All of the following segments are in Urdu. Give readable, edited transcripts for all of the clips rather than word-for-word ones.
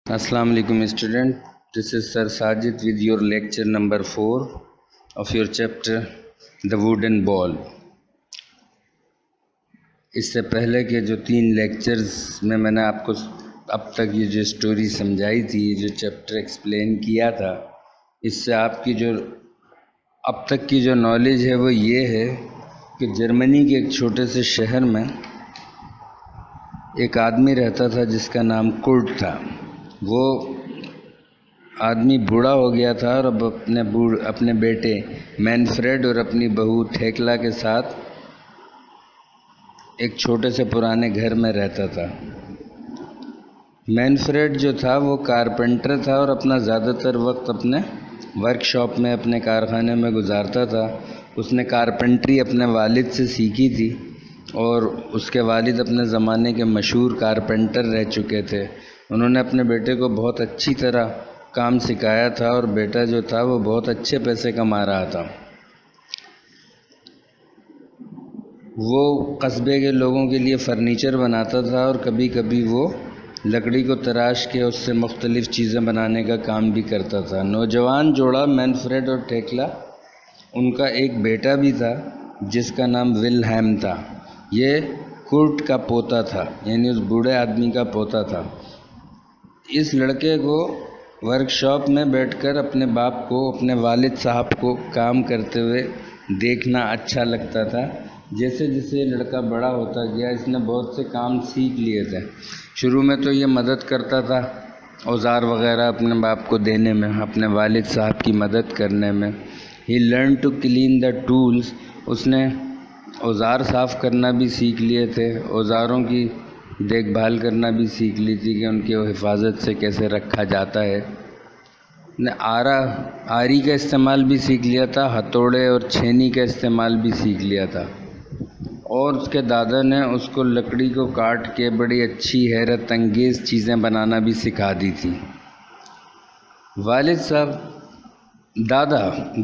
Assalamu alaikum student. This is Sir Sajid with your lecture number 4 of your chapter The Wooden Ball. اس سے پہلے کے جو 3 لیکچرز میں نے آپ کو اب تک یہ جو سٹوری سمجھائی تھی، جو چیپٹر ایکسپلین کیا تھا، اس سے آپ کی جو اب تک کی جو نالج ہے وہ یہ ہے کہ جرمنی کے ایک چھوٹے سے شہر میں ایک آدمی رہتا تھا جس کا نام کرٹ تھا۔ وہ آدمی بوڑھا ہو گیا تھا اور اب اپنے بیٹے مینفریڈ اور اپنی بہو ٹھیکلا کے ساتھ ایک چھوٹے سے پرانے گھر میں رہتا تھا۔ مینفریڈ جو تھا وہ کارپینٹر تھا اور اپنا زیادہ تر وقت اپنے ورک شاپ میں، اپنے کارخانے میں گزارتا تھا۔ اس نے کارپینٹری اپنے والد سے سیکھی تھی اور اس کے والد اپنے زمانے کے مشہور کارپینٹر رہ چکے تھے۔ انہوں نے اپنے بیٹے کو بہت اچھی طرح کام سکھایا تھا اور بیٹا جو تھا وہ بہت اچھے پیسے کما رہا تھا۔ وہ قصبے کے لوگوں کے لیے فرنیچر بناتا تھا اور کبھی کبھی وہ لکڑی کو تراش کے اس سے مختلف چیزیں بنانے کا کام بھی کرتا تھا۔ نوجوان جوڑا مینفریڈ اور ٹھیکلا، ان کا ایک بیٹا بھی تھا جس کا نام ولہیم تھا۔ یہ کرٹ کا پوتا تھا، یعنی اس بوڑھے آدمی کا پوتا تھا۔ اس لڑکے کو ورک شاپ میں بیٹھ کر اپنے باپ کو، اپنے والد صاحب کو کام کرتے ہوئے دیکھنا اچھا لگتا تھا۔ جیسے جیسے لڑکا بڑا ہوتا گیا اس نے بہت سے کام سیکھ لیے تھے۔ شروع میں تو یہ مدد کرتا تھا اوزار وغیرہ اپنے باپ کو دینے میں، اپنے والد صاحب کی مدد کرنے میں۔ He learn to clean the tools, اس نے اوزار صاف کرنا بھی سیکھ لیے تھے، اوزاروں کی دیکھ بھال کرنا بھی سیکھ لی تھی کہ ان کی حفاظت سے کیسے رکھا جاتا ہے۔ نے آری کا استعمال بھی سیکھ لیا تھا، ہتھوڑے اور چھینی کا استعمال بھی سیکھ لیا تھا، اور اس کے دادا نے اس کو لکڑی کو کاٹ کے بڑی اچھی حیرت انگیز چیزیں بنانا بھی سکھا دی تھی۔ والد صاحب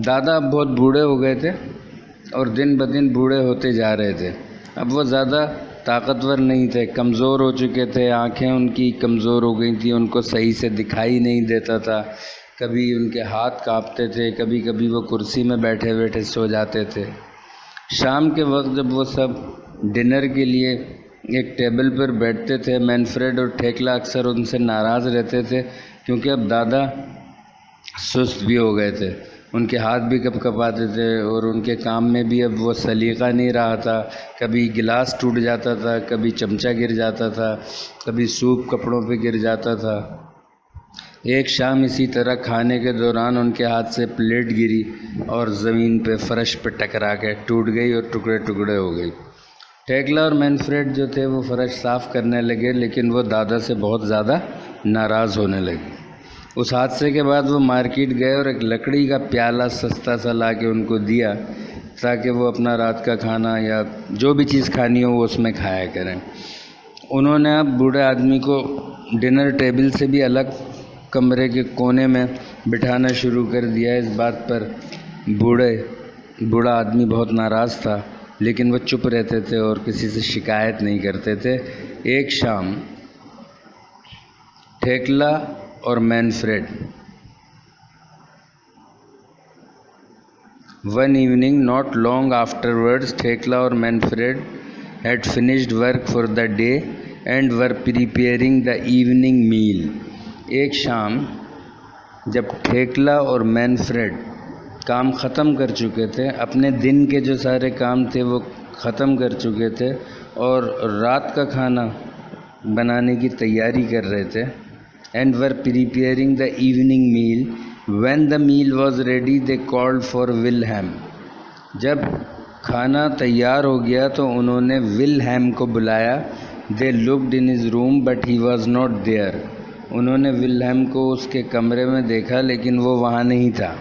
دادا بہت بوڑھے ہو گئے تھے اور دن بدن بوڑھے ہوتے جا رہے تھے۔ اب وہ زیادہ طاقتور نہیں تھے، کمزور ہو چکے تھے، آنکھیں ان کی کمزور ہو گئی تھیں، ان کو صحیح سے دکھائی نہیں دیتا تھا، کبھی ان کے ہاتھ کانپتے تھے، کبھی کبھی وہ کرسی میں بیٹھے بیٹھے سو جاتے تھے۔ شام کے وقت جب وہ سب ڈنر کے لیے ایک ٹیبل پر بیٹھتے تھے، مینفریڈ اور ٹھیکلا اکثر ان سے ناراض رہتے تھے کیونکہ اب دادا سست بھی ہو گئے تھے، ان کے ہاتھ بھی کپ کپاتے تھے اور ان کے کام میں بھی اب وہ سلیقہ نہیں رہا تھا۔ کبھی گلاس ٹوٹ جاتا تھا، کبھی چمچہ گر جاتا تھا، کبھی سوپ کپڑوں پہ گر جاتا تھا۔ ایک شام اسی طرح کھانے کے دوران ان کے ہاتھ سے پلیٹ گری اور زمین پہ فرش پہ ٹکرا کے ٹوٹ گئی اور ٹکڑے ٹکڑے ہو گئی۔ ٹھیکلا اور مینفریڈ جو تھے وہ فرش صاف کرنے لگے، لیکن وہ دادا سے بہت زیادہ ناراض ہونے لگے۔ اس حادثے کے بعد وہ مارکیٹ گئے اور ایک لکڑی کا پیالہ سستا سا لا کے ان کو دیا تاکہ وہ اپنا رات کا کھانا یا جو بھی چیز کھانی ہو وہ اس میں کھایا کریں۔ انہوں نے اب بوڑھے آدمی کو ڈنر ٹیبل سے بھی الگ کمرے کے کونے میں بٹھانا شروع کر دیا۔ اس بات پر بوڑھا آدمی بہت ناراض تھا، لیکن وہ چپ رہتے تھے اور کسی سے شکایت نہیں کرتے تھے۔ ایک شام ٹھیکلا اور مینفریڈ One evening, not long afterwards, Thekla or Manfred had finished work for the day and were preparing the evening meal. ایک شام جب ٹھیکلا اور مینفریڈ کام ختم کر چکے تھے، اپنے دن کے جو سارے کام تھے وہ ختم کر چکے تھے اور رات کا کھانا بنانے کی تیاری کر رہے تھے، and were preparing the evening meal. When the meal was ready, they called for Wilhelm. جب کھانا تیار ہو گیا تو انہوں نے ولہیم کو بلایا۔ They looked in his room but he was not there. انہوں نے ولہیم کو اس کے کمرے میں دیکھا لیکن وہ وہاں نہیں تھا۔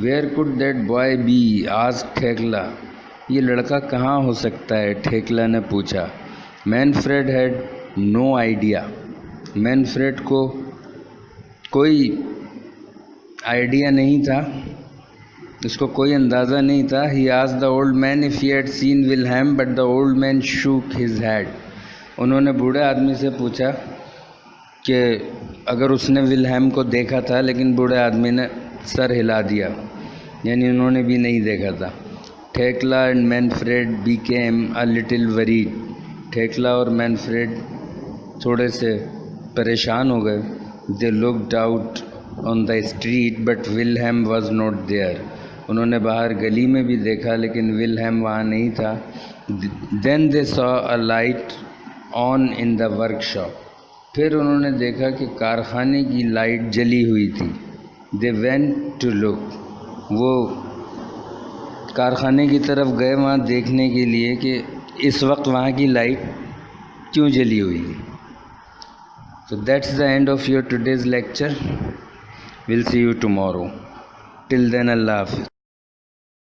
Where could that boy be? asked ٹھیکلا. یہ لڑکا کہاں ہو سکتا ہے؟ ٹھیکلا نے پوچھا۔ Manfred had no idea. مینفریڈ کو کوئی آئیڈیا نہیں تھا، اس کو کوئی اندازہ نہیں تھا۔ He asked the old man if he had seen Wilhelm, but the old man shook his head. انہوں نے بوڑھے آدمی سے پوچھا کہ اگر اس نے ولہیم کو دیکھا تھا لیکن بوڑھے آدمی نے سر ہلا دیا، یعنی انہوں نے بھی نہیں دیکھا تھا. Thekla and Manfred became a little worried. Thekla اور مینفریڈ تھوڑے سے پریشان ہو گئے. They looked out on the street but Wilhelm was not there. انہوں نے باہر گلی میں بھی دیکھا لیکن ولہیم وہاں نہیں تھا. دین دے سا a light on in the work shop. پھر انہوں نے دیکھا کہ کارخانے کی لائٹ جلی ہوئی تھی. They went to look. وہ کارخانے کی طرف گئے وہاں دیکھنے کے لیے کہ اس وقت وہاں کی لائٹ کیوں جلی ہوئی ہے. So that's the end of your today's lecture. We'll see you tomorrow. Till then, Allah Hafiz.